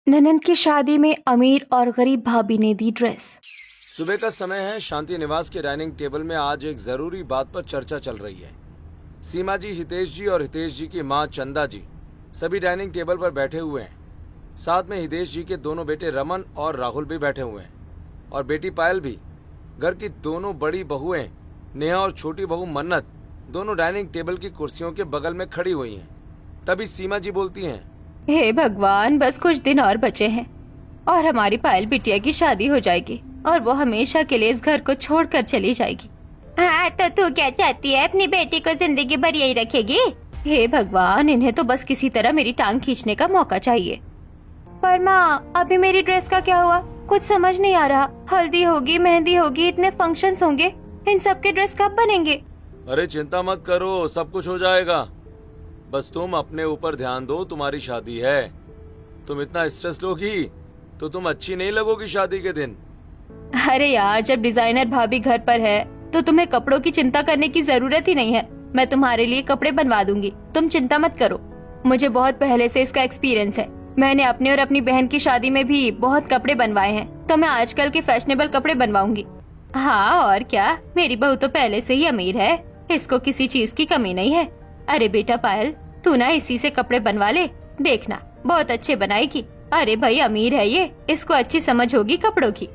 ननंद की शादी में अमीर और गरीब भाभी ने दी ड्रेस। सुबह का समय है। शांति निवास के डाइनिंग टेबल में आज एक जरूरी बात पर चर्चा चल रही है। सीमा जी, हितेश जी और हितेश जी की माँ चंदा जी सभी डाइनिंग टेबल पर बैठे हुए हैं। साथ में हितेश जी के दोनों बेटे रमन और राहुल भी बैठे हुए हैं और बेटी पायल भी। घर की दोनों बड़ी बहुएं नेहा और छोटी बहू मन्नत दोनों डाइनिंग टेबल की कुर्सियों के बगल में खड़ी हुई हैं। तभी सीमा जी बोलती हैं, हे भगवान, बस कुछ दिन और बचे हैं और हमारी पायल बिटिया की शादी हो जाएगी और वो हमेशा के लिए इस घर को छोड़कर चली जाएगी। हाँ, तो तू क्या चाहती है? अपनी बेटी को जिंदगी भर यही रखेगी? हे भगवान, इन्हें तो बस किसी तरह मेरी टांग खींचने का मौका चाहिए। पर माँ, अभी मेरी ड्रेस का क्या हुआ? कुछ समझ नहीं आ रहा। हल्दी होगी, मेहंदी होगी, इतने फंक्शंस होंगे, इन सब के ड्रेस कब बनेंगे? अरे चिंता मत करो, सब कुछ हो जाएगा। बस तुम अपने ऊपर ध्यान दो, तुम्हारी शादी है। तुम इतना स्ट्रेस लोगी तो तुम अच्छी नहीं लगोगी शादी के दिन। अरे यार, जब डिजाइनर भाभी घर पर है तो तुम्हें कपड़ों की चिंता करने की जरूरत ही नहीं है। मैं तुम्हारे लिए कपड़े बनवा दूंगी, तुम चिंता मत करो। मुझे बहुत पहले से इसका एक्सपीरियंस है। मैंने अपने और अपनी बहन की शादी में भी बहुत कपड़े बनवाए हैं, तो मैं आजकल के फैशनेबल कपड़े बनवाऊंगी। हाँ और क्या, मेरी बहू तो पहले से ही अमीर है, इसको किसी चीज की कमी नहीं है। अरे बेटा पायल, तू ना इसी से कपड़े बनवा ले, देखना बहुत अच्छे बनाएगी। अरे भाई, अमीर है ये, इसको अच्छी समझ होगी कपड़ों की।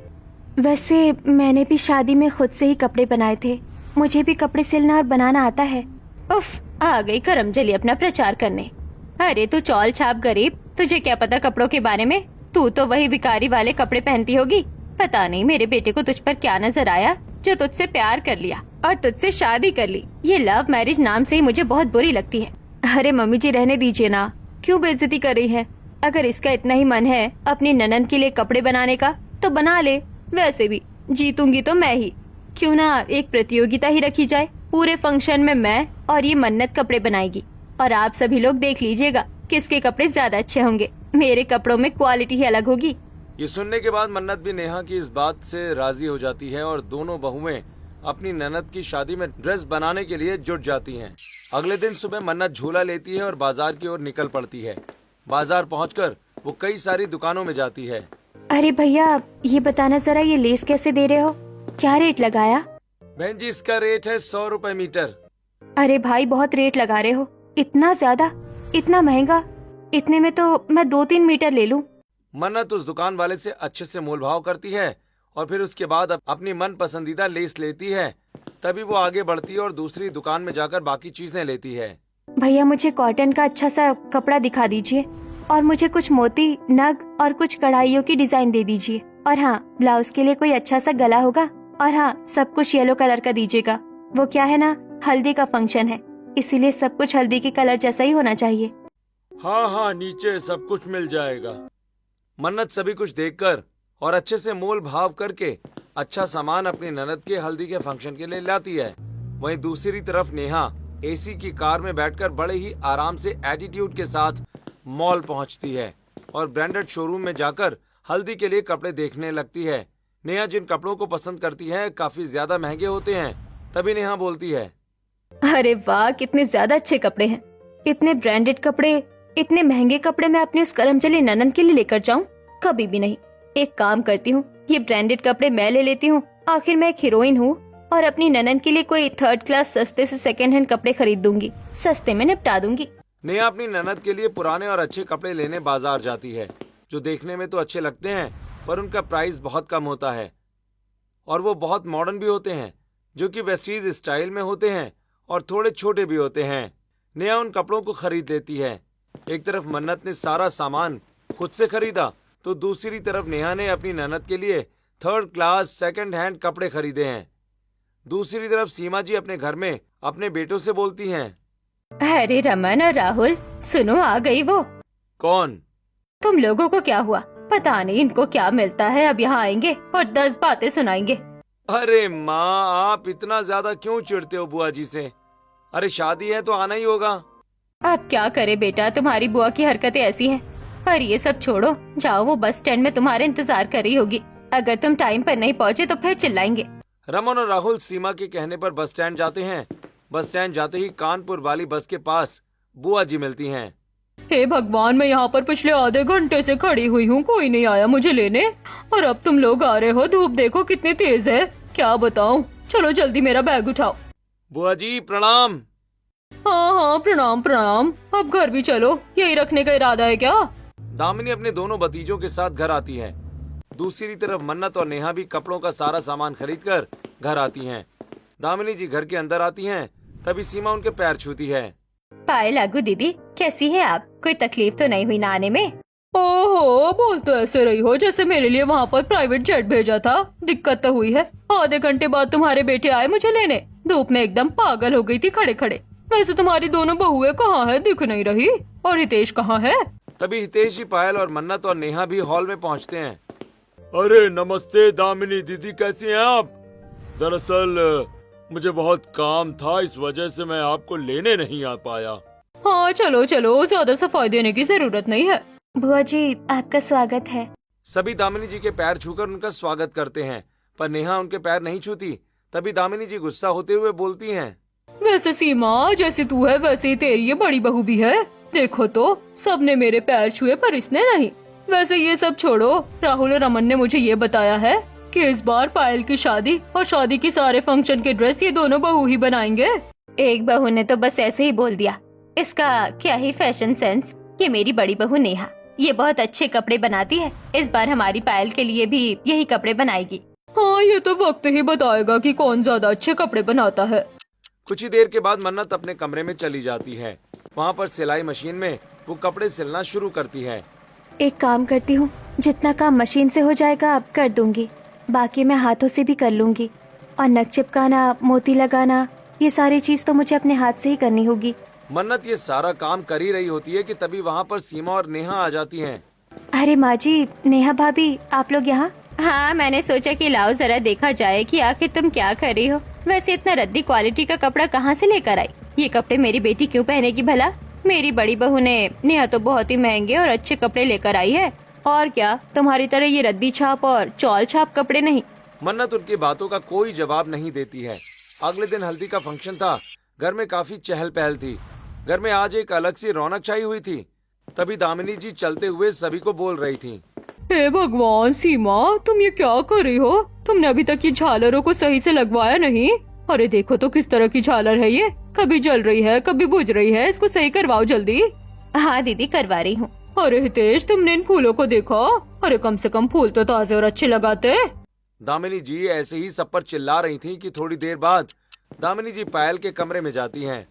वैसे मैंने भी शादी में खुद से ही कपड़े बनाए थे। मुझे भी कपड़े सिलना और बनाना आता है। उफ, आ गई करमजली अपना प्रचार करने। अरे तू चौल छाप गरीब, तुझे क्या पता कपड़ों के बारे में? तू तो वही भिखारी वाले कपड़े पहनती होगी। पता नहीं मेरे बेटे को तुझ पर क्या नजर आया जो तुझसे प्यार कर लिया और तुझसे शादी कर ली। ये लव मैरिज नाम से ही मुझे बहुत बुरी लगती है। अरे मम्मी जी, रहने दीजिए ना, क्यों बेइज्जती कर रही है? अगर इसका इतना ही मन है अपनी ननंद के लिए कपड़े बनाने का तो बना ले। वैसे भी जीतूंगी तो मैं ही, क्यों ना एक प्रतियोगिता ही रखी जाए। पूरे फंक्शन में मैं और ये मन्नत कपड़े बनाएगी और आप सभी लोग देख लीजिएगा किसके कपड़े ज्यादा अच्छे होंगे। मेरे कपड़ों में क्वालिटी ही अलग होगी। ये सुनने के बाद मन्नत भी नेहा की इस बात से राजी हो जाती है और दोनों बहुएं अपनी ननद की शादी में ड्रेस बनाने के लिए जुट जाती हैं। अगले दिन सुबह मन्नत झूला लेती है और बाजार की ओर निकल पड़ती है। बाजार पहुंचकर वो कई सारी दुकानों में जाती है। अरे भैया, ये बताना जरा, ये लेस कैसे दे रहे हो? क्या रेट लगाया? बहन जी, इसका रेट है 100 रुपए मीटर। अरे भाई, बहुत रेट लगा रहे हो। इतना ज्यादा, इतना महंगा? इतने में तो मैं 2-3 मीटर ले लूं। मन्नत उस दुकान वाले से अच्छे से मोल भाव करती है और फिर उसके बाद अपनी मन पसंदीदा लेस लेती है। तभी वो आगे बढ़ती है और दूसरी दुकान में जाकर बाकी चीजें लेती है। भैया, मुझे कॉटन का अच्छा सा कपड़ा दिखा दीजिए और मुझे कुछ मोती, नग और कुछ कढ़ाइयों की डिजाइन दे दीजिए। और हाँ, ब्लाउज के लिए कोई अच्छा सा गला होगा। और हाँ, सब कुछ येलो कलर का दीजिएगा। वो क्या है ना, हल्दी का फंक्शन है, इसीलिए सब कुछ हल्दी के कलर जैसा ही होना चाहिए। हाँ हाँ, नीचे सब कुछ मिल जाएगा। मन्नत सभी कुछ देखकर और अच्छे से मोल भाव करके अच्छा सामान अपनी ननद के हल्दी के फंक्शन के लिए लाती है। वहीं दूसरी तरफ नेहा एसी की कार में बैठकर बड़े ही आराम से एटीट्यूड के साथ मॉल पहुंचती है और ब्रांडेड शोरूम में जाकर हल्दी के लिए कपड़े देखने लगती है। नेहा जिन कपड़ों को पसंद करती है काफी ज्यादा महंगे होते हैं। तभी नेहा बोलती है, अरे वाह, कितने ज्यादा अच्छे कपड़े हैं। इतने ब्रांडेड कपड़े, इतने महंगे कपड़े मैं अपनी उस करमचली ननंद के लिए लेकर जाऊं? कभी भी नहीं। एक काम करती हूँ, ये ब्रांडेड कपड़े मैं ले लेती हूँ। आखिर मैं एक हीरोइन हूँ और अपनी ननंद के लिए कोई 3rd क्लास सस्ते से सेकंड हैंड कपड़े खरीद दूंगी, सस्ते में निपटा दूंगी। नेहा अपनी ननद के लिए पुराने और अच्छे कपड़े लेने बाजार जाती है, जो देखने में तो अच्छे लगते हैं पर उनका प्राइस बहुत कम होता है और वो बहुत मॉडर्न भी होते हैं, जो कि वेस्टीज स्टाइल में होते हैं और थोड़े छोटे भी होते हैं। नेहा उन कपड़ों को खरीद लेती है। एक तरफ मन्नत ने सारा सामान खुद से खरीदा तो दूसरी तरफ नेहा ने अपनी ननद के लिए 3rd क्लास सेकंड हैंड कपड़े खरीदे हैं। दूसरी तरफ सीमा जी अपने घर में अपने बेटों से बोलती हैं, अरे रमन और राहुल, सुनो, आ गई वो। कौन? तुम लोगों को क्या हुआ? पता नहीं इनको क्या मिलता है, अब यहाँ आएंगे और 10 बातें सुनाएंगे। अरे माँ, आप इतना ज्यादा क्यों चिढ़ते हो बुआ जी से? अरे शादी है तो आना ही होगा। अब क्या करे बेटा, तुम्हारी बुआ की हरकतें ऐसी हैं। पर ये सब छोड़ो, जाओ, वो बस स्टैंड में तुम्हारे इंतजार कर रही होगी। अगर तुम टाइम पर नहीं पहुँचे तो फिर चिल्लाएंगे। रमन और राहुल सीमा के कहने पर बस स्टैंड जाते हैं। बस स्टैंड जाते ही कानपुर वाली बस के पास बुआ जी मिलती हैं। हे भगवान, मैं यहाँ पर पिछले आधे घंटे से खड़ी हुई हूँ, कोई नहीं आया मुझे लेने, और अब तुम लोग आ रहे हो। धूप देखो कितनी तेज है, क्या बताऊँ। चलो जल्दी मेरा बैग उठाओ। बुआ जी प्रणाम। हाँ हाँ, प्रणाम प्रणाम। अब घर भी चलो, यही रखने का इरादा है क्या? दामिनी अपने दोनों भतीजों के साथ घर आती है। दूसरी तरफ मन्नत और नेहा भी कपड़ों का सारा सामान खरीद कर घर आती हैं। दामिनी जी घर के अंदर आती हैं, तभी सीमा उनके पैर छूती है। पायल लागू दीदी, कैसी है आप? कोई तकलीफ तो नहीं हुई ना आने में? ओहो, बोल तो ऐसे रही हो जैसे मेरे लिए वहाँ पर प्राइवेट जेट भेजा था। दिक्कत तो हुई है, आधे घंटे बाद तुम्हारे बेटे आए मुझे लेने। धूप में एकदम पागल हो गई थी खड़े खड़े। वैसे तुम्हारी दोनों बहुएं कहाँ है, दिख नहीं रही। और हितेश कहाँ है? तभी हितेश जी, पायल और मन्नत और नेहा भी हॉल में पहुँचते हैं। अरे नमस्ते दामिनी दीदी, कैसी हैं आप? दरअसल मुझे बहुत काम था, इस वजह से मैं आपको लेने नहीं आ पाया। हाँ चलो चलो, ज्यादा सफाई देने की जरूरत नहीं है। बुआ जी, आपका स्वागत है। सभी दामिनी जी के पैर छूकर उनका स्वागत करते हैं, पर नेहा उनके पैर नहीं छूती। तभी दामिनी जी गुस्सा होते हुए बोलती हैं, वैसे सीमा, जैसे तू है वैसे ही तेरी ये बड़ी बहू भी है। देखो तो, सबने मेरे पैर छुए पर इसने नहीं। वैसे ये सब छोड़ो, राहुल और रमन ने मुझे ये बताया है कि इस बार पायल की शादी और शादी के सारे फंक्शन के ड्रेस ये दोनों बहू ही बनाएंगे। एक बहू ने तो बस ऐसे ही बोल दिया, इसका क्या ही फैशन सेंस। ये मेरी बड़ी बहू नेहा, ये बहुत अच्छे कपड़े बनाती है। इस बार हमारी पायल के लिए भी यही कपड़े बनाएगी। हाँ, ये तो वक्त ही बताएगा कि कौन ज्यादा अच्छे कपड़े बनाता है। कुछ ही देर के बाद मन्नत अपने कमरे में चली जाती है। वहाँ पर सिलाई मशीन में वो कपड़े सिलना शुरू करती है। एक काम करती हूँ, जितना काम मशीन से हो जाएगा अब कर दूंगी, बाकी मैं हाथों से भी कर लूंगी। और नक चिपकाना, मोती लगाना, ये सारी चीज तो मुझे अपने हाथ से ही करनी होगी। मन्नत ये सारा काम कर ही रही होती है कि तभी वहाँ पर सीमा और नेहा आ जाती हैं। अरे माँ जी, नेहा भाभी, आप लोग यहाँ? हाँ, मैंने सोचा कि लाओ जरा देखा जाए कि आखिर तुम क्या कर रही हो। वैसे इतना रद्दी क्वालिटी का कपड़ा कहाँ से लेकर आई? ये कपड़े मेरी बेटी क्यों पहनेगी भला? मेरी बड़ी बहू ने नेहा तो बहुत ही महंगे और अच्छे कपड़े लेकर आई है। और क्या, तुम्हारी तरह ये रद्दी छाप और चौल छाप कपड़े नहीं। मन्नत उनकी बातों का कोई जवाब नहीं देती है। अगले दिन हल्दी का फंक्शन था। घर में काफी चहल पहल थी। घर में आज एक अलग सी रौनक छाई हुई थी। तभी दामिनी जी चलते हुए सभी को बोल रही थी, हे भगवान सीमा, तुम ये क्या कर रही हो? तुमने अभी तक ये झालरों को सही से लगवाया नहीं। अरे देखो तो किस तरह की झालर है ये, कभी जल रही है कभी बुझ रही है। इसको सही करवाओ जल्दी। हाँ दीदी, करवा रही हूँ। अरे हितेश, तुमने इन फूलों को देखा? अरे कम से कम फूल तो ताजे और अच्छे लगाते। दामिनी जी ऐसे ही सब पर चिल्ला रही थी कि थोड़ी देर बाद दामिनी जी पायल के कमरे में जाती हैं।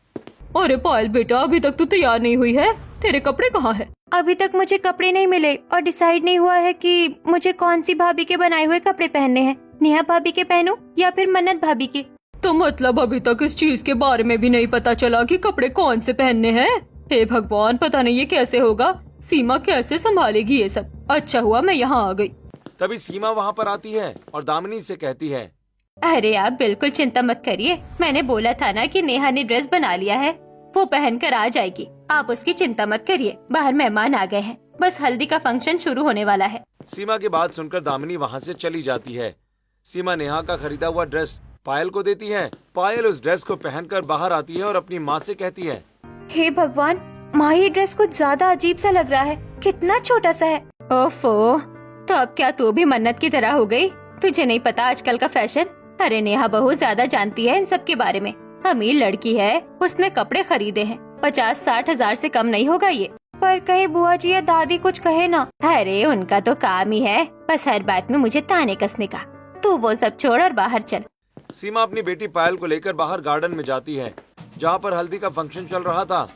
अरे पायल बेटा, अभी तक तू तैयार नहीं हुई है, तेरे कपड़े कहाँ है? अभी तक मुझे कपड़े नहीं मिले और डिसाइड नहीं हुआ है कि मुझे कौन सी भाभी के बनाए हुए कपड़े पहनने हैं। नेहा भाभी के पहनूं या फिर मन्नत भाभी के? तो मतलब अभी तक इस चीज के बारे में भी नहीं पता चला कि कपड़े कौन से पहनने हैं? हे भगवान, पता नहीं ये कैसे होगा। सीमा कैसे संभालेगी ये सब? अच्छा हुआ मैं यहाँ आ गई। तभी सीमा वहाँ पर आती है और दामिनी से कहती है, अरे आप बिल्कुल चिंता मत करिए, मैंने बोला था ना कि नेहा ने ड्रेस बना लिया है, वो पहन कर आ जाएगी। आप उसकी चिंता मत करिए, बाहर मेहमान आ गए हैं, बस हल्दी का फंक्शन शुरू होने वाला है। सीमा की बात सुनकर दामिनी वहाँ से चली जाती है। सीमा नेहा का खरीदा हुआ ड्रेस पायल को देती है। पायल उस ड्रेस को पहनकर बाहर आती है और अपनी माँ से कहती है, हे भगवान, माँ ये ड्रेस कुछ ज्यादा अजीब सा लग रहा है, कितना छोटा सा है। ओफो, तो अब क्या तू भी मन्नत की तरह हो गई? तुझे नहीं पता आजकल का फैशन? अरे नेहा बहुत ज्यादा जानती है इन सब के बारे में। अमीर लड़की है, उसने कपड़े खरीदे हैं, 50-60 हजार से कम नहीं होगा ये। पर कहीं बुआ जी या दादी कुछ कहे ना। अरे उनका तो काम ही है बस हर बात में मुझे ताने कसने का। तू वो सब छोड़ और बाहर चल। सीमा अपनी बेटी पायल को लेकर बाहर गार्डन में जाती है, जहाँ पर हल्दी का फंक्शन चल रहा था।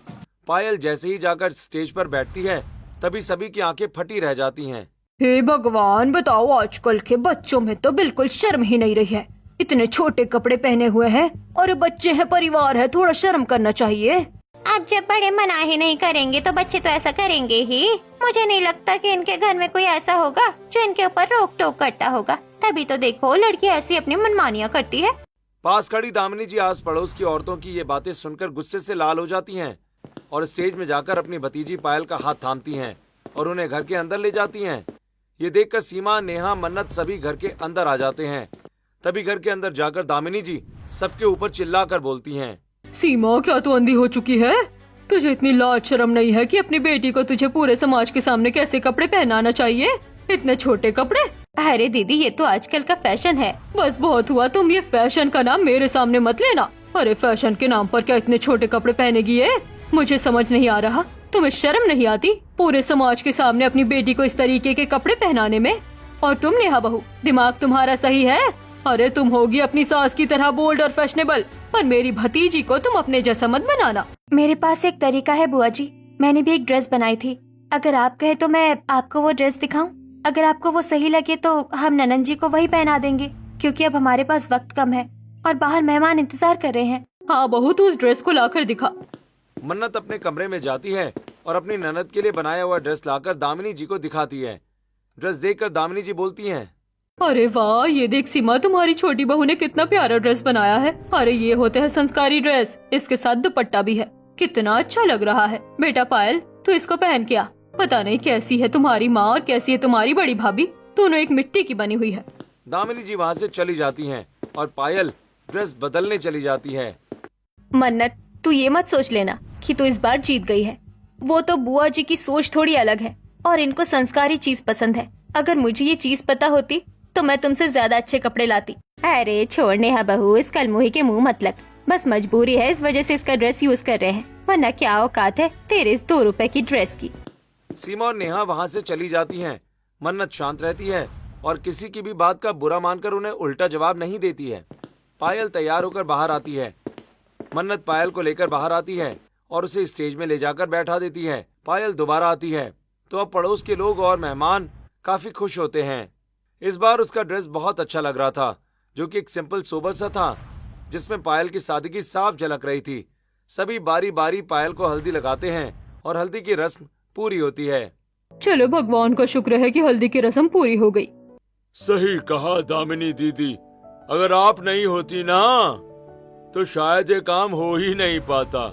पायल जैसे ही जाकर स्टेज पर बैठती है, तभी सभी की आंखें फटी रह जाती हैं। हे भगवान, बताओ आजकल के बच्चों में तो बिल्कुल शर्म ही नहीं रही है। इतने छोटे कपड़े पहने हुए हैं और बच्चे हैं, परिवार है, थोड़ा शर्म करना चाहिए। अब जब बड़े मना ही नहीं करेंगे तो बच्चे तो ऐसा करेंगे ही। मुझे नहीं लगता कि इनके घर में कोई ऐसा होगा जो इनके ऊपर रोक टोक करता होगा। तभी तो देखो लड़की ऐसी अपनी मनमानियाँ करती है। पास खड़ी दामिनी जी आस पड़ोस की औरतों की ये बातें सुनकर गुस्से से लाल हो जाती हैं और स्टेज में जाकर अपनी भतीजी पायल का हाथ थामती हैं और उन्हें घर के अंदर ले जाती हैं। ये देखकर सीमा, नेहा, मन्नत सभी घर के अंदर आ जाते हैं। तभी घर के अंदर जाकर दामिनी जी सबके ऊपर चिल्लाकर बोलती हैं, सीमा, क्या तू अंधी हो चुकी है? तुझे इतनी लाज शर्म नहीं है कि अपनी बेटी को तुझे पूरे समाज के सामने कैसे कपड़े पहनाना चाहिए? इतने छोटे कपड़े। अरे दीदी, ये तो आजकल का फैशन है। बस बहुत हुआ, तुम ये फैशन का नाम मेरे सामने मत लेना। अरे फैशन के नाम पर क्या इतने छोटे कपड़े पहनेगी ये? मुझे समझ नहीं आ रहा, तुम्हें शर्म नहीं आती पूरे समाज के सामने अपनी बेटी को इस तरीके के कपड़े पहनाने में? और तुम नेहा बहू, दिमाग तुम्हारा सही है? अरे तुम होगी अपनी सास की तरह बोल्ड और फैशनेबल, पर मेरी भतीजी को तुम अपने जैसा मत बनाना। मेरे पास एक तरीका है बुआ जी, मैंने भी एक ड्रेस बनाई थी। अगर आप कहे तो मैं आपको वो ड्रेस दिखाऊं? अगर आपको वो सही लगे तो हम ननन जी को वही पहना देंगे, क्योंकि अब हमारे पास वक्त कम है और बाहर मेहमान इंतजार कर रहे हैं। हाँ बहू, तू उस ड्रेस को लाकर दिखा। मन्नत अपने कमरे में जाती है और अपनी ननद के लिए बनाया हुआ ड्रेस लाकर दामिनी जी को दिखाती है। ड्रेस देखकर दामिनी जी बोलती हैं, अरे वाह, ये देख सीमा, तुम्हारी छोटी बहू ने कितना प्यारा ड्रेस बनाया है। अरे ये होते हैं संस्कारी ड्रेस, इसके साथ दुपट्टा भी है, कितना अच्छा लग रहा है। बेटा पायल, तू इसको पहन के आ। पता नहीं कैसी है तुम्हारी माँ और कैसी है तुम्हारी बड़ी भाभी, दोनों एक मिट्टी की बनी हुई है। दामिनी जी वहाँ से चली जाती हैं और पायल ड्रेस बदलने चली जाती है। मन्नत, तू ये मत सोच लेना कि तू इस बार जीत गई है। वो तो बुआ जी की सोच थोड़ी अलग है और इनको संस्कारी चीज पसंद है। अगर मुझे ये चीज पता होती तो मैं तुमसे ज्यादा अच्छे कपड़े लाती। अरे छोड़ने हा बहू, इस कलमुही के मुंह मत लग। बस मजबूरी है, इस वजह से इसका ड्रेस यूज कर रहे हैं, वरना क्या औकात है तेरे इस 2 रुपए की ड्रेस की। सीमा और नेहा वहाँ से चली जाती हैं। मन्नत शांत रहती है और किसी की भी बात का बुरा मानकर उन्हें उल्टा जवाब नहीं देती है। पायल तैयार होकर बाहर आती है। मन्नत पायल को लेकर बाहर आती है और उसे स्टेज में ले जाकर बैठा देती है। पायल दोबारा आती है तो अब पड़ोस के लोग और मेहमान काफी खुश होते हैं। इस बार उसका ड्रेस बहुत अच्छा लग रहा था, जो कि एक सिंपल सोबर सा था, जिसमें पायल की सादगी साफ झलक रही थी। सभी बारी बारी पायल को हल्दी लगाते हैं और हल्दी की रस्म पूरी होती है। चलो भगवान का शुक्र है कि हल्दी की रस्म पूरी हो गई। सही कहा दामिनी दीदी, अगर आप नहीं होती ना तो शायद ये काम हो ही नहीं पाता।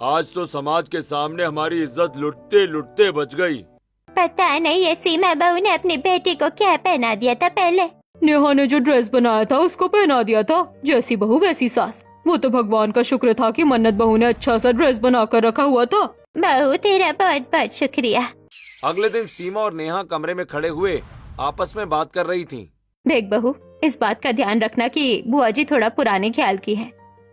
आज तो समाज के सामने हमारी इज्जत लुटते लुटते बच गई। पता नहीं ये सीमा बहू ने अपनी बेटी को क्या पहना दिया था पहले। नेहा ने जो ड्रेस बनाया था उसको पहना दिया था, जैसी बहू वैसी सास। वो तो भगवान का शुक्र था कि मन्नत बहू ने अच्छा सा ड्रेस बनाकर रखा हुआ था। बहू तेरा बहुत बहुत शुक्रिया। अगले दिन सीमा और नेहा कमरे में खड़े हुए आपस में बात कर रही थीं। देख बहू, इस बात का ध्यान रखना कि बुआ जी थोड़ा पुराने ख्याल की है,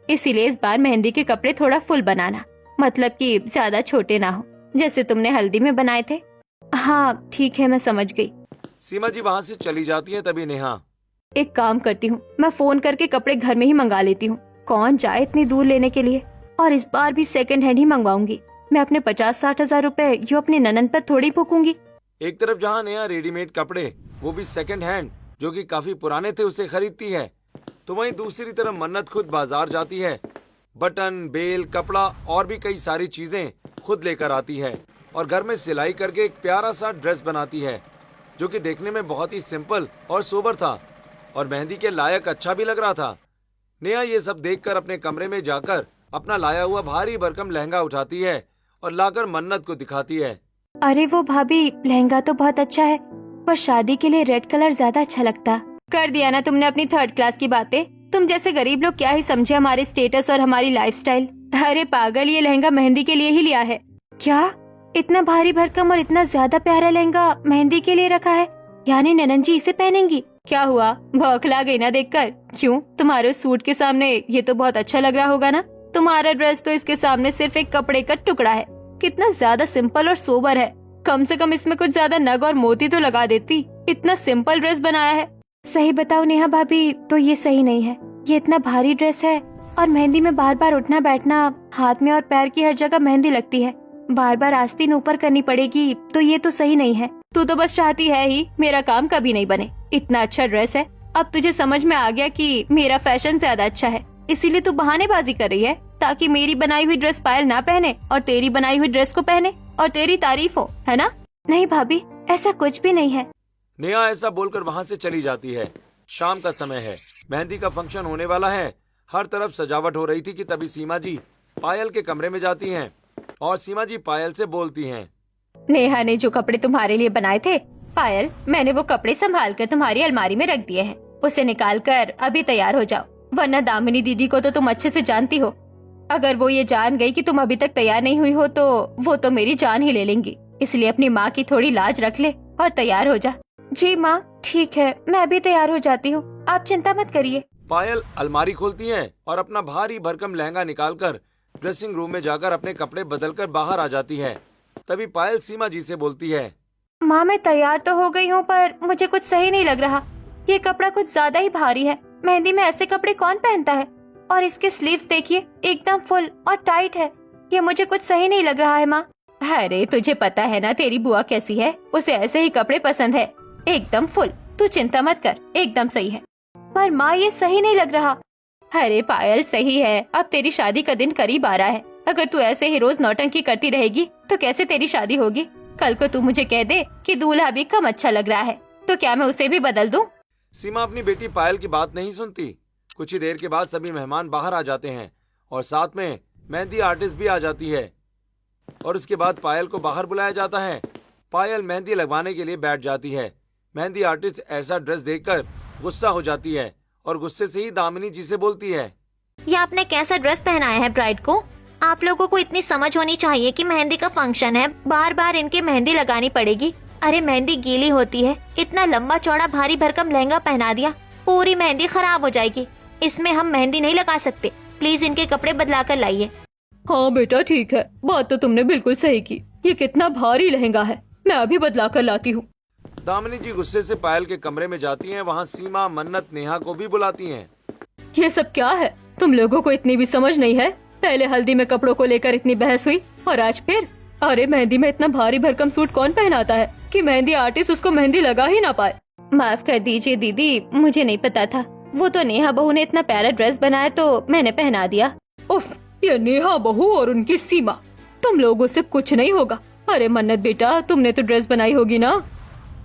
इसीलिए इस बार मेहंदी के कपड़े थोड़ा फुल बनाना, मतलब कि ज्यादा छोटे ना हो, जैसे तुमने हल्दी में बनाए थे। हाँ ठीक है, मैं समझ गई। सीमा जी वहाँ से चली जाती हैं। तभी नेहा, एक काम करती हूँ, मैं फोन करके कपड़े घर में ही मंगा लेती हूँ। कौन जाए इतनी दूर लेने के लिए, और इस बार भी सेकंड हैंड ही मंगवाऊंगी। मैं अपने 50-60 हजार रुपए यूँ अपने ननन पर थोड़ी फूकूंगी। एक तरफ जहाँ नेहा रेडीमेड कपड़े, वो भी सेकंड हैंड, जो कि काफी पुराने थे, उसे खरीदती है, तो वहीं दूसरी तरफ मन्नत खुद बाजार जाती है। बटन, बेल, कपड़ा और भी कई सारी चीजें खुद लेकर आती है और घर में सिलाई करके एक प्यारा सा ड्रेस बनाती है, जो कि देखने में बहुत ही सिंपल और सोबर था और मेहंदी के लायक अच्छा भी लग रहा था। नेहा ये सब देखकर अपने कमरे में जाकर अपना लाया हुआ भारी भरकम लहंगा उठाती है और लाकर मन्नत को दिखाती है। अरे वो भाभी, लहंगा तो बहुत अच्छा है, पर शादी के लिए रेड कलर ज्यादा अच्छा लगता। कर दिया ना तुमने अपनी 3rd क्लास की बातें। तुम जैसे गरीब लोग क्या ही समझे हमारे स्टेटस और हमारी लाइफस्टाइल। अरे पागल, ये लहंगा मेहंदी के लिए ही लिया है। क्या इतना भारी भरकम और इतना ज्यादा प्यारा लहंगा मेहंदी के लिए रखा है? यानी ननन जी इसे पहनेंगी? क्या हुआ, बौखला गई ना देखकर? क्यों, तुम्हारे सूट के सामने ये तो बहुत अच्छा लग रहा होगा ना? तुम्हारा ड्रेस तो इसके सामने सिर्फ एक कपड़े का टुकड़ा है। कितना ज्यादा सिंपल और सोबर है। कम से कम इसमें कुछ ज्यादा नग और मोती तो लगा देती। इतना सिंपल ड्रेस बनाया है। सही बताओ नेहा भाभी, तो ये सही नहीं है। ये इतना भारी ड्रेस है और मेहंदी में बार बार उठना बैठना, हाथ में और पैर की हर जगह मेहंदी लगती है, बार बार आस्तीन ऊपर करनी पड़ेगी, तो ये तो सही नहीं है। तू तो बस चाहती है ही मेरा काम कभी नहीं बने। इतना अच्छा ड्रेस है, अब तुझे समझ में आ गया कि मेरा फैशन ज्यादा अच्छा है, इसीलिए तू बहानेबाजी कर रही है ताकि मेरी बनाई हुई ड्रेस पायल ना पहने और तेरी बनाई हुई ड्रेस को पहने और तेरी तारीफ हो, है ना? नहीं भाभी, ऐसा कुछ भी नहीं है। नेहा ऐसा बोलकर वहाँ से चली जाती है। शाम का समय है, मेहंदी का फंक्शन होने वाला है। हर तरफ सजावट हो रही थी कि तभी सीमा जी पायल के कमरे में जाती हैं और सीमा जी पायल से बोलती हैं, नेहा ने जो कपड़े तुम्हारे लिए बनाए थे पायल, मैंने वो कपड़े संभाल कर तुम्हारी अलमारी में रख दिए हैं। उसे निकाल कर अभी तैयार हो जाओ, वरना दामिनी दीदी को तो तुम अच्छे से जानती हो। अगर वो ये जान गई कि तुम अभी तक तैयार नहीं हुई हो तो वो तो मेरी जान ही ले लेंगी। इसलिए अपनी माँ की थोड़ी लाज रख ले और तैयार हो जा। जी माँ, ठीक है, मैं अभी तैयार हो जाती हूँ, आप चिंता मत करिए। पायल अलमारी खोलती है और अपना भारी भरकम लहंगा निकालकर ड्रेसिंग रूम में जाकर अपने कपड़े बदलकर बाहर आ जाती है। तभी पायल सीमा जी से बोलती है, माँ मैं तैयार तो हो गई हूँ पर मुझे कुछ सही नहीं लग रहा। ये कपड़ा कुछ ज्यादा ही भारी है। मेहंदी में ऐसे कपड़े कौन पहनता है? और इसके स्लीव्स देखिए, एकदम फुल और टाइट है। ये मुझे कुछ सही नहीं लग रहा है माँ। अरे तुझे पता है ना तेरी बुआ कैसी है, उसे ऐसे ही कपड़े पसंद है, एकदम फुल। तू चिंता मत कर, एकदम सही है। पर माँ ये सही नहीं लग रहा। अरे पायल सही है, अब तेरी शादी का दिन करीब आ रहा है। अगर तू ऐसे ही रोज नौटंकी करती रहेगी तो कैसे तेरी शादी होगी? कल को तू मुझे कह दे कि दूल्हा भी कम अच्छा लग रहा है, तो क्या मैं उसे भी बदल दूं? सीमा अपनी बेटी पायल की बात नहीं सुनती। कुछ ही देर के बाद सभी मेहमान बाहर आ जाते हैं और साथ में मेहंदी आर्टिस्ट भी आ जाती है और उसके बाद पायल को बाहर बुलाया जाता है। पायल मेहंदी लगवाने के लिए बैठ जाती है। मेहंदी आर्टिस्ट ऐसा ड्रेस देखकर गुस्सा हो जाती है और गुस्से से ही दामिनी जी से बोलती है, ये आपने कैसा ड्रेस पहनाया है ब्राइड को? आप लोगों को इतनी समझ होनी चाहिए कि मेहंदी का फंक्शन है, बार बार इनके मेहंदी लगानी पड़ेगी। अरे मेहंदी गीली होती है, इतना लंबा चौड़ा भारी भरकम लहंगा पहना दिया, पूरी मेहंदी खराब हो जाएगी। इसमें हम मेहंदी नहीं लगा सकते, प्लीज इनके कपड़े बदला कर लाइए। हाँ बेटा ठीक है, बात तो तुमने बिल्कुल सही की। ये कितना भारी लहंगा है, मैं अभी बदला कर लाती हूँ। दामिनी जी गुस्से से पायल के कमरे में जाती हैं। वहाँ सीमा, मन्नत, नेहा को भी बुलाती हैं। ये सब क्या है? तुम लोगों को इतनी भी समझ नहीं है? पहले हल्दी में कपड़ों को लेकर इतनी बहस हुई और आज फिर? अरे मेहंदी में इतना भारी भरकम सूट कौन पहनाता है कि मेहंदी आर्टिस्ट उसको मेहंदी लगा ही ना पाए? माफ कर दीजिए दीदी, मुझे नहीं पता था। वो तो नेहा बहू ने इतना प्यारा ड्रेस बनाया तो मैंने पहना दिया। उफ, ये नेहा बहू और उनकी सीमा, तुम लोगों से कुछ नहीं होगा। अरे मन्नत बेटा, तुमने तो ड्रेस बनाई होगी ना?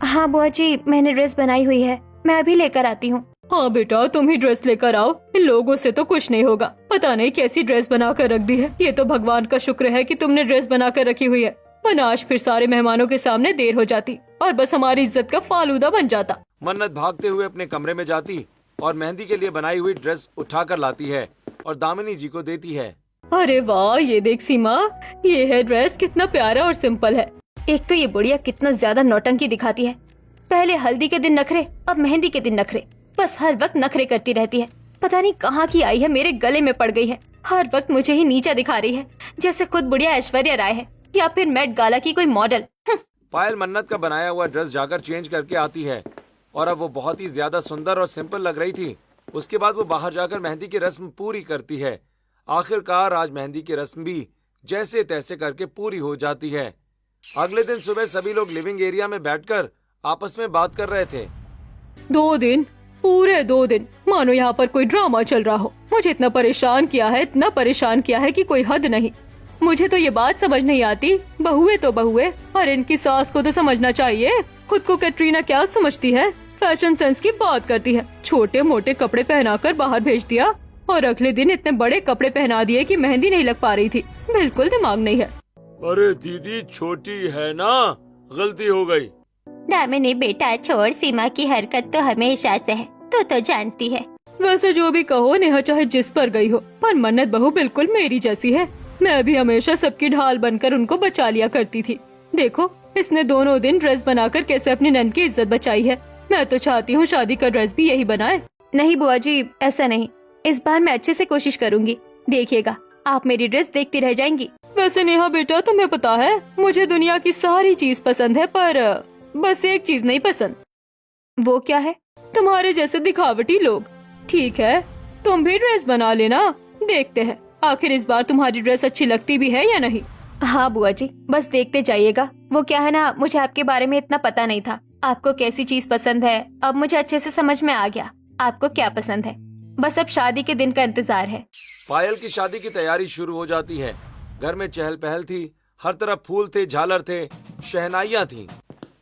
हाँ बुआ जी, मैंने ड्रेस बनाई हुई है, मैं अभी लेकर आती हूँ। हाँ बेटा, तुम ही ड्रेस लेकर आओ। इन लोगों से तो कुछ नहीं होगा। पता नहीं कैसी ड्रेस बना कर रख दी है। ये तो भगवान का शुक्र है कि तुमने ड्रेस बना कर रखी हुई है, वरना आज फिर सारे मेहमानों के सामने देर हो जाती और बस हमारी इज्जत का फालूदा बन जाता। मन्नत भागते हुए अपने कमरे में जाती और मेहंदी के लिए बनाई हुई ड्रेस उठा कर लाती है और दामिनी जी को देती है। अरे वाह, ये देख सीमा, ये है ड्रेस, कितना प्यारा और सिंपल है। एक तो ये बुढ़िया कितना ज्यादा नौटंकी दिखाती है। पहले हल्दी के दिन नखरे, अब मेहंदी के दिन नखरे, बस हर वक्त नखरे करती रहती है। पता नहीं कहाँ की आई है, मेरे गले में पड़ गई है। हर वक्त मुझे ही नीचा दिखा रही है, जैसे खुद बुढ़िया ऐश्वर्या राय है या फिर मेट गाला की कोई मॉडल। पायल मन्नत का बनाया हुआ ड्रेस जाकर चेंज करके आती है और अब वो बहुत ही ज्यादा सुंदर और सिंपल लग रही थी। उसके बाद वो बाहर जाकर मेहंदी की रस्म पूरी करती है। आखिरकार आज मेहंदी की रस्म भी जैसे तैसे करके पूरी हो जाती है। अगले दिन सुबह सभी लोग लिविंग एरिया में बैठकर आपस में बात कर रहे थे। 2 दिन, पूरे 2 दिन, मानो यहाँ पर कोई ड्रामा चल रहा हो। मुझे इतना परेशान किया है, इतना परेशान किया है कि कोई हद नहीं। मुझे तो ये बात समझ नहीं आती, बहुए तो बहुए, और इनकी सास को तो समझना चाहिए। खुद को कैटरीना क्या समझती है, फैशन सेंस की बात करती है। छोटे मोटे कपड़े पहनाकर बाहर भेज दिया और अगले दिन इतने बड़े कपड़े पहना दिए कि मेहंदी नहीं लग पा रही थी। बिल्कुल दिमाग नहीं है। अरे दीदी छोटी है ना, गलती हो गई। दामिनी बेटा छोड़, सीमा की हरकत तो हमेशा से है, तो जानती है। वैसे जो भी कहो, नेहा चाहे जिस पर गई हो, पर मन्नत बहू बिल्कुल मेरी जैसी है। मैं भी हमेशा सबकी ढाल बनकर उनको बचा लिया करती थी। देखो, इसने दोनों दिन ड्रेस बनाकर कैसे अपनी नंद की इज्जत बचाई है। मैं तो चाहती हूँ शादी का ड्रेस भी यही बनाए। नहीं बुआ जी, ऐसा नहीं। इस बार मैं अच्छे से कोशिश करूंगी, देखिएगा आप मेरी ड्रेस देखती रह जाएंगी। वैसे नेहा बेटा, तुम्हें पता है मुझे दुनिया की सारी चीज पसंद है, पर बस एक चीज नहीं पसंद। वो क्या है? तुम्हारे जैसे दिखावटी लोग। ठीक है, तुम भी ड्रेस बना लेना, देखते हैं आखिर इस बार तुम्हारी ड्रेस अच्छी लगती भी है या नहीं। हाँ बुआ जी, बस देखते जाइएगा। वो क्या है ना, मुझे आपके बारे में इतना पता नहीं था। आपको कैसी चीज पसंद है, अब मुझे अच्छे से समझ में आ गया आपको क्या पसंद है। बस अब शादी के दिन का इंतजार है। पायल की शादी की तैयारी शुरू हो जाती है। घर में चहल पहल थी, हर तरफ फूल थे, झालर थे, शहनाइयाँ थी।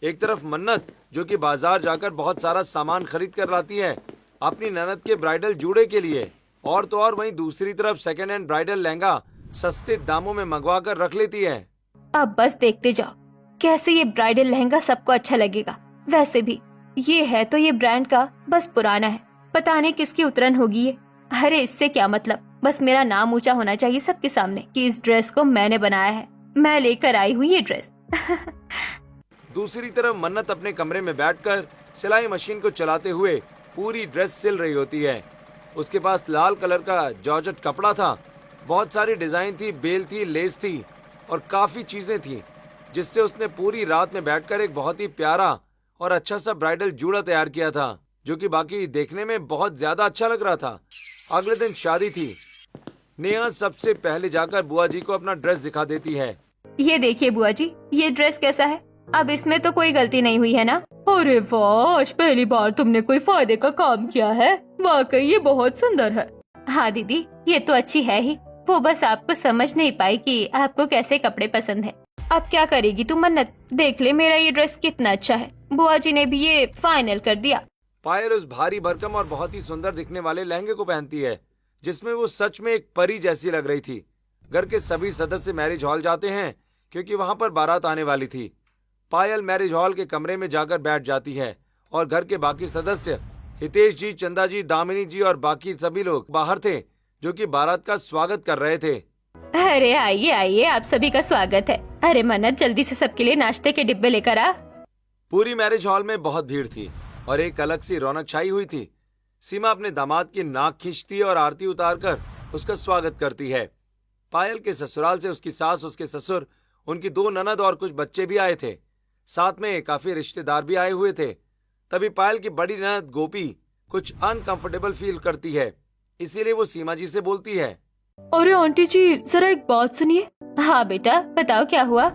एक तरफ मन्नत जो कि बाजार जाकर बहुत सारा सामान खरीद कर लाती है अपनी ननद के ब्राइडल जूड़े के लिए, और तो और वहीं दूसरी तरफ सेकेंड हैंड ब्राइडल लहंगा सस्ते दामों में मंगवा कर रख लेती है। अब बस देखते जाओ कैसे ये ब्राइडल लहंगा सबको अच्छा लगेगा। वैसे भी ये है तो ये ब्रांड का बस पुराना है, पता नहीं किसकी उतरन होगी ये। अरे इससे क्या मतलब, बस मेरा नाम ऊंचा होना चाहिए सबके सामने कि इस ड्रेस को मैंने बनाया है, मैं लेकर आई हूँ ये ड्रेस। दूसरी तरफ मन्नत अपने कमरे में बैठकर सिलाई मशीन को चलाते हुए पूरी ड्रेस सिल रही होती है। उसके पास लाल कलर का जॉर्जेट कपड़ा था, बहुत सारी डिजाइन थी, बेल थी, लेस थी और काफी चीजें थी, जिससे उसने पूरी रात में बैठकर एक बहुत ही प्यारा और अच्छा सा ब्राइडल जूड़ा तैयार किया था, जो कि बाकी देखने में बहुत ज्यादा अच्छा लग रहा था। अगले दिन शादी थी। नेहा सबसे पहले जाकर बुआ जी को अपना ड्रेस दिखा देती है। ये देखिए बुआ जी, ये ड्रेस कैसा है? अब इसमें तो कोई गलती नहीं हुई है ना? अरे वाह, आज पहली बार तुमने कोई फायदे का काम किया है। वाकई ये बहुत सुंदर है। हाँ दीदी, ये तो अच्छी है ही, वो बस आपको समझ नहीं पाई कि आपको कैसे कपड़े पसंद है। अब क्या करेगी तू मन्नत, देख ले मेरा ये ड्रेस कितना अच्छा है। बुआ जी ने भी ये फाइनल कर दिया। पायल उस भारी भरकम और बहुत ही सुंदर दिखने वाले लहंगे को पहनती है, जिसमें वो सच में एक परी जैसी लग रही थी। घर के सभी सदस्य मैरिज हॉल जाते हैं क्योंकि वहां पर बारात आने वाली थी। पायल मैरिज हॉल के कमरे में जाकर बैठ जाती है और घर के बाकी सदस्य हितेश जी, चंदा जी, दामिनी जी और बाकी सभी लोग बाहर थे, जो कि बारात का स्वागत कर रहे थे। अरे आइए आइए, आप सभी का स्वागत है। अरे मन्नत, जल्दी से सबके लिए नाश्ते के डिब्बे लेकर आ। पूरी मैरिज हॉल में बहुत भीड़ थी और एक अलग सी रौनक छाई हुई थी। सीमा अपने दामाद की नाक खींचती है और आरती उतारकर उसका स्वागत करती है। पायल के ससुराल से उसकी सास, उसके ससुर, उनकी 2 ननद और कुछ बच्चे भी आए थे। साथ में काफी रिश्तेदार भी आए हुए थे। तभी पायल की बड़ी ननद गोपी कुछ अनकंफर्टेबल फील करती है, इसीलिए वो सीमा जी से बोलती है। अरे आंटी जी, जरा एक बात सुनिए। हाँ बेटा, बताओ क्या हुआ?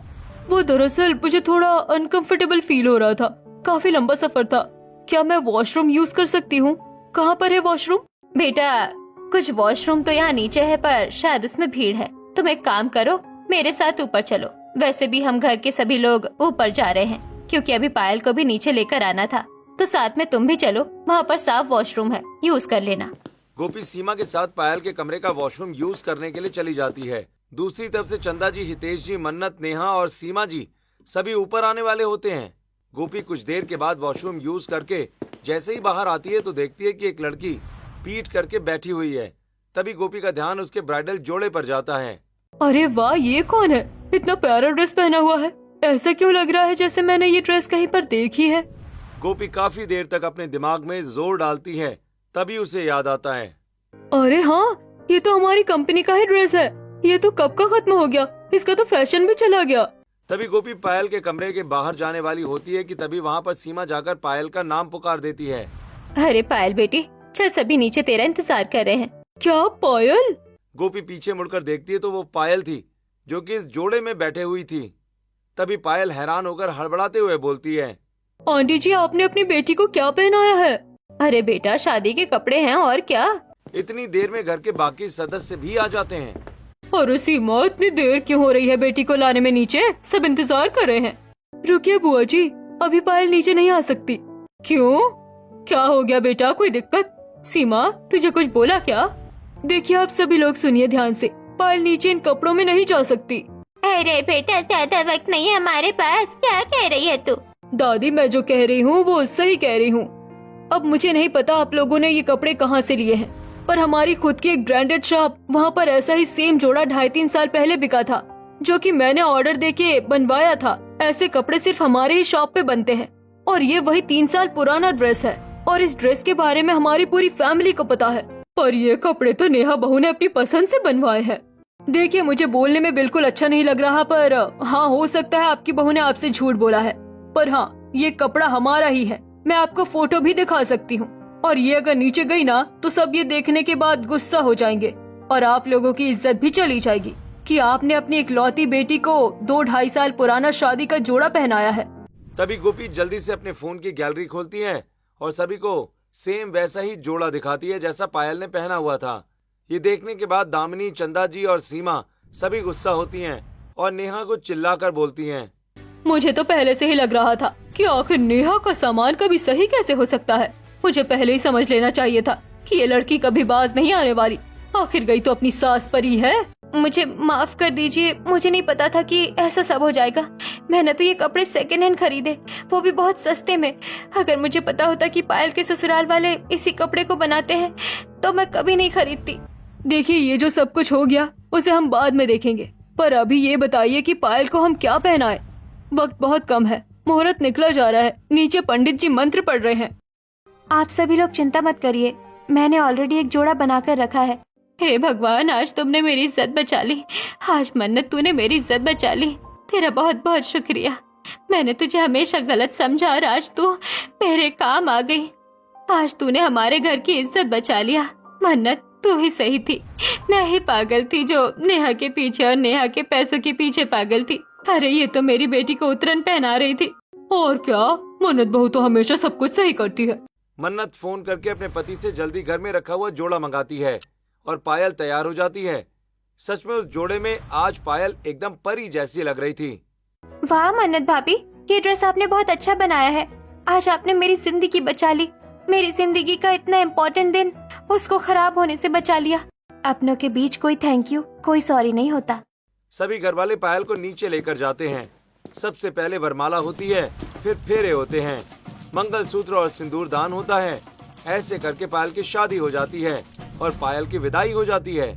वो दरअसल मुझे थोड़ा अनकंफर्टेबल फील हो रहा था। काफी लंबा सफर था। क्या मैं वॉशरूम यूज कर सकती हूँ? कहाँ पर है वॉशरूम? बेटा, कुछ वॉशरूम तो यहाँ नीचे है, पर शायद उसमें भीड़ है। तुम एक काम करो, मेरे साथ ऊपर चलो। वैसे भी हम घर के सभी लोग ऊपर जा रहे हैं, क्योंकि अभी पायल को भी नीचे लेकर आना था, तो साथ में तुम भी चलो। वहाँ पर साफ वॉशरूम है, यूज कर लेना। गोपी सीमा के साथ पायल के कमरे का वॉशरूम यूज करने के लिए चली जाती है। दूसरी तरफ से चंदा जी, हितेश जी, मन्नत, नेहा और सीमा जी सभी ऊपर आने वाले होते हैं। गोपी कुछ देर के बाद वॉशरूम यूज करके जैसे ही बाहर आती है तो देखती है कि एक लड़की पीठ करके बैठी हुई है। तभी गोपी का ध्यान उसके ब्राइडल जोड़े पर जाता है। अरे वाह, ये कौन है? इतना प्यारा ड्रेस पहना हुआ है। ऐसा क्यों लग रहा है जैसे मैंने ये ड्रेस कहीं पर देखी है? गोपी काफी देर तक अपने दिमाग में जोर डालती है, तभी उसे याद आता है। अरे हाँ, ये तो हमारी कंपनी का ही ड्रेस है। ये तो कब का खत्म हो गया, इसका तो फैशन भी चला गया। तभी गोपी पायल के कमरे के बाहर जाने वाली होती है कि तभी वहाँ पर सीमा जाकर पायल का नाम पुकार देती है। अरे पायल बेटी, चल, सभी नीचे तेरा इंतजार कर रहे हैं। क्या पायल? गोपी पीछे मुड़कर देखती है तो वो पायल थी, जो कि इस जोड़े में बैठे हुई थी। तभी पायल हैरान होकर हड़बड़ाते हुए बोलती है। आंटी जी, आपने अपनी बेटी को क्या पहनाया है? अरे बेटा, शादी के कपड़े हैं और क्या। इतनी देर में घर के बाकी सदस्य भी आ जाते हैं। अरे सीमा, इतनी देर क्यों हो रही है बेटी को लाने में? नीचे सब इंतजार कर रहे हैं। रुकिए बुआ जी, अभी पायल नीचे नहीं आ सकती। क्यों? क्या हो गया बेटा, कोई दिक्कत? सीमा, तुझे कुछ बोला क्या? देखिए आप सभी लोग सुनिए ध्यान से, पायल नीचे इन कपड़ों में नहीं जा सकती। अरे बेटा, ज्यादा वक्त नहीं है हमारे पास। क्या कह रही है तू? दादी, मैं जो कह रही हूँ वो सही कह रही हूँ। अब मुझे नहीं पता आप लोगों ने ये कपड़े कहाँ से लिए हैं, पर हमारी खुद की एक ब्रांडेड शॉप, वहाँ पर ऐसा ही सेम जोड़ा 2.5-3 साल पहले बिका था, जो कि मैंने ऑर्डर देके बनवाया था। ऐसे कपड़े सिर्फ हमारे ही शॉप पे बनते हैं, और ये वही 3 साल पुराना ड्रेस है। और इस ड्रेस के बारे में हमारी पूरी फैमिली को पता है। पर ये कपड़े तो नेहा बहू ने अपनी पसंद से बनवाए हैं। देखिए, मुझे बोलने में बिल्कुल अच्छा नहीं लग रहा, पर हाँ, हो सकता है आपकी बहू ने आपसे झूठ बोला है। पर हाँ, ये कपड़ा हमारा ही है। मैं आपको फोटो भी दिखा सकती हूँ। और ये अगर नीचे गई ना, तो सब ये देखने के बाद गुस्सा हो जाएंगे और आप लोगों की इज्जत भी चली जाएगी कि आपने अपनी इकलौती बेटी को 2-2.5 साल पुराना शादी का जोड़ा पहनाया है। तभी गोपी जल्दी से अपने फोन की गैलरी खोलती है और सभी को सेम वैसा ही जोड़ा दिखाती है जैसा पायल ने पहना हुआ था। ये देखने के बाद दामिनी, चंदा जी और सीमा सभी गुस्सा होती हैं और नेहा को चिल्लाकर बोलती हैं। मुझे तो पहले से ही लग रहा था कि आखिर नेहा का सामान कभी सही कैसे हो सकता है। मुझे पहले ही समझ लेना चाहिए था कि ये लड़की कभी बाज नहीं आने वाली। आखिर गई तो अपनी सास पर ही है। मुझे माफ कर दीजिए, मुझे नहीं पता था कि ऐसा सब हो जाएगा। मैंने तो ये कपड़े सेकेंड हैंड खरीदे, वो भी बहुत सस्ते में। अगर मुझे पता होता कि पायल के ससुराल वाले इसी कपड़े को बनाते हैं तो मैं कभी नहीं खरीदती। देखिए, ये जो सब कुछ हो गया उसे हम बाद में देखेंगे, पर अभी ये बताइए कि पायल को हम क्या पहनाएं? वक्त बहुत कम है, मुहूर्त निकला जा रहा है, नीचे पंडित जी मंत्र पढ़ रहे हैं। आप सभी लोग चिंता मत करिए, मैंने ऑलरेडी एक जोड़ा बनाकर रखा है। हे भगवान, आज तुमने मेरी इज्जत बचा ली। आज मन्नत, तूने मेरी इज्जत बचा ली। तेरा बहुत बहुत शुक्रिया। मैंने तुझे हमेशा गलत समझा और आज तू मेरे काम आ गई। आज तूने हमारे घर की इज्जत बचा लिया। मन्नत, तू ही सही थी, मैं ही पागल थी जो नेहा के पीछे और नेहा के पैसों के पीछे पागल थी। अरे ये तो मेरी बेटी को उतरन पहना रही थी। और क्या, मन्नत बहू तो हमेशा सब कुछ सही करती है। मन्नत फोन करके अपने पति से जल्दी घर में रखा हुआ जोड़ा मंगाती है और पायल तैयार हो जाती है। सच में उस जोड़े में आज पायल एकदम परी जैसी लग रही थी। वाह मन्नत भाभी, ये ड्रेस आपने बहुत अच्छा बनाया है। आज आपने मेरी जिंदगी बचा ली। मेरी जिंदगी का इतना इम्पोर्टेंट दिन, उसको खराब होने से बचा लिया। अपनों के बीच कोई थैंक यू, कोई सॉरी नहीं होता। सभी घरवाले पायल को नीचे लेकर जाते हैं। सबसे पहले वरमाला होती है, फिर फेरे होते हैं, मंगलसूत्र और सिंदूर दान होता है। ऐसे करके पायल की शादी हो जाती है और पायल की विदाई हो जाती है।